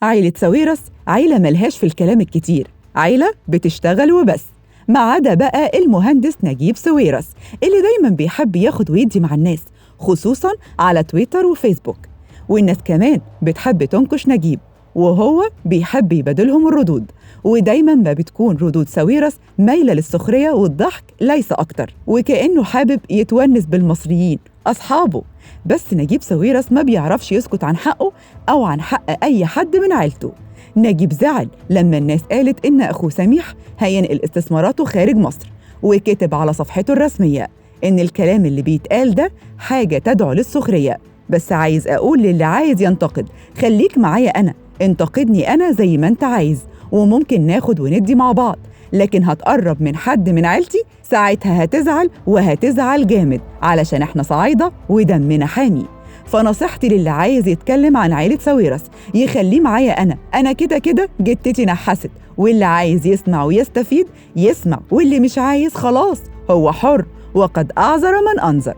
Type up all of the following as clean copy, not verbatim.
عيلة ساويرس عيلة ملهاش في الكلام الكتير، عيلة بتشتغل وبس، ما عدا بقى المهندس نجيب ساويرس اللي دايما بيحب ياخد ويدي مع الناس، خصوصا على تويتر وفيسبوك. والناس كمان بتحب تنكش نجيب، وهو بيحب يبادلهم الردود، ودايما ما بتكون ردود ساويرس مايلة للسخرية والضحك ليس أكتر، وكأنه حابب يتونس بالمصريين أصحابه. بس نجيب ساويرس ما بيعرفش يسكت عن حقه أو عن حق أي حد من عيلته. نجيب زعل لما الناس قالت إن أخوه سميح هينقل استثماراته خارج مصر، وكتب على صفحته الرسمية إن الكلام اللي بيتقال ده حاجة تدعو للسخرية. بس عايز أقول للي عايز ينتقد، خليك معايا أنا، انتقدني أنا زي ما أنت عايز، وممكن ناخد وندي مع بعض، لكن هتقرب من حد من عيلتي ساعتها هتزعل، وهتزعل جامد، علشان احنا صعايدة ودمنا حامي. فنصيحتي للي عايز يتكلم عن عيلة ساويرس يخليه معايا أنا كده كده جتتي نحست، واللي عايز يسمع ويستفيد يسمع، واللي مش عايز خلاص هو حر، وقد أعذر من أنذر.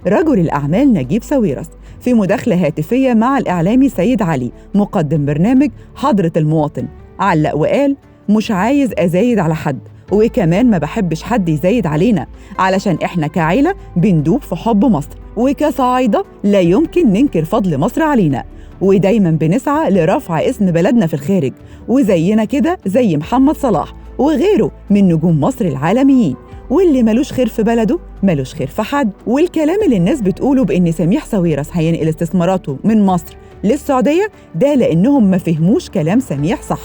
رجل الأعمال نجيب ساويرس في مداخلة هاتفية مع الإعلامي سيد علي مقدم برنامج حضرة المواطن علق وقال: مش عايز أزايد على حد، وكمان ما بحبش حد يزايد علينا، علشان إحنا كعيلة بندوب في حب مصر، وكصعايدة لا يمكن ننكر فضل مصر علينا، ودايما بنسعى لرفع اسم بلدنا في الخارج، وزينا كده زي محمد صلاح وغيره من نجوم مصر العالميين، واللي ملوش خير في بلده ملوش خير في حد. والكلام اللي الناس بتقوله بإن سميح ساويرس هينقل استثماراته من مصر للسعودية ده لأنهم ما فهموش كلام سميح صح،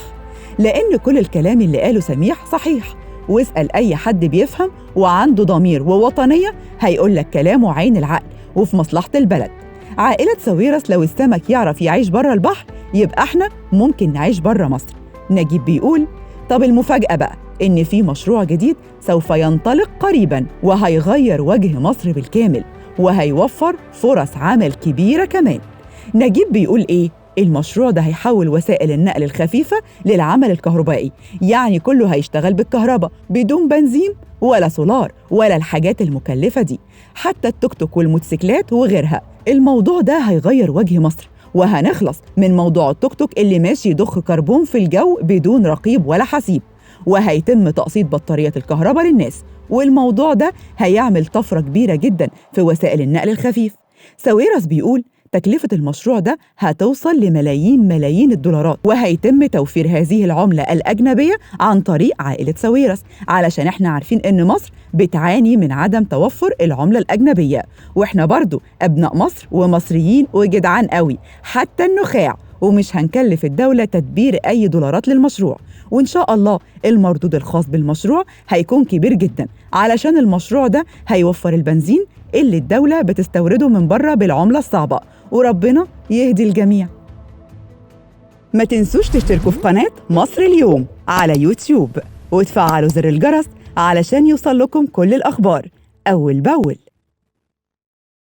لأن كل الكلام اللي قاله سميح صحيح، واسأل أي حد بيفهم وعنده ضمير ووطنية هيقولك كلامه عين العقل وفي مصلحة البلد. عائلة ساويرس لو السمك يعرف يعيش بره البحر يبقى احنا ممكن نعيش بره مصر. نجيب بيقول: طب المفاجأة بقى إن في مشروع جديد سوف ينطلق قريباً، وهيغير وجه مصر بالكامل، وهيوفر فرص عمل كبيرة كمان. نجيب بيقول إيه؟ المشروع ده هيحول وسائل النقل الخفيفة للعمل الكهربائي، يعني كله هيشتغل بالكهرباء بدون بنزين ولا سولار ولا الحاجات المكلفة دي، حتى التوك توك والموتوسيكلات وغيرها. الموضوع ده هيغير وجه مصر، وهنخلص من موضوع التوك توك اللي ماشي يضخ كربون في الجو بدون رقيب ولا حسيب، وهيتم تقسيط بطاريات الكهرباء للناس، والموضوع ده هيعمل طفرة كبيرة جدا في وسائل النقل الخفيف. ساويرس بيقول تكلفة المشروع ده هتوصل لملايين الدولارات، وهيتم توفير هذه العملة الأجنبية عن طريق عائلة ساويرس، علشان احنا عارفين إن مصر بتعاني من عدم توفر العملة الأجنبية، واحنا برضو أبناء مصر ومصريين وجدعان قوي حتى النخاع، ومش هنكلف الدولة تدبير أي دولارات للمشروع، وإن شاء الله المردود الخاص بالمشروع هيكون كبير جدا، علشان المشروع ده هيوفر البنزين اللي الدولة بتستورده من بره بالعملة الصعبة، وربنا يهدي الجميع. ما تنسوش تشتركوا في قناة مصر اليوم على يوتيوب، وتفعلوا زر الجرس علشان يوصل لكم كل الأخبار أول بأول.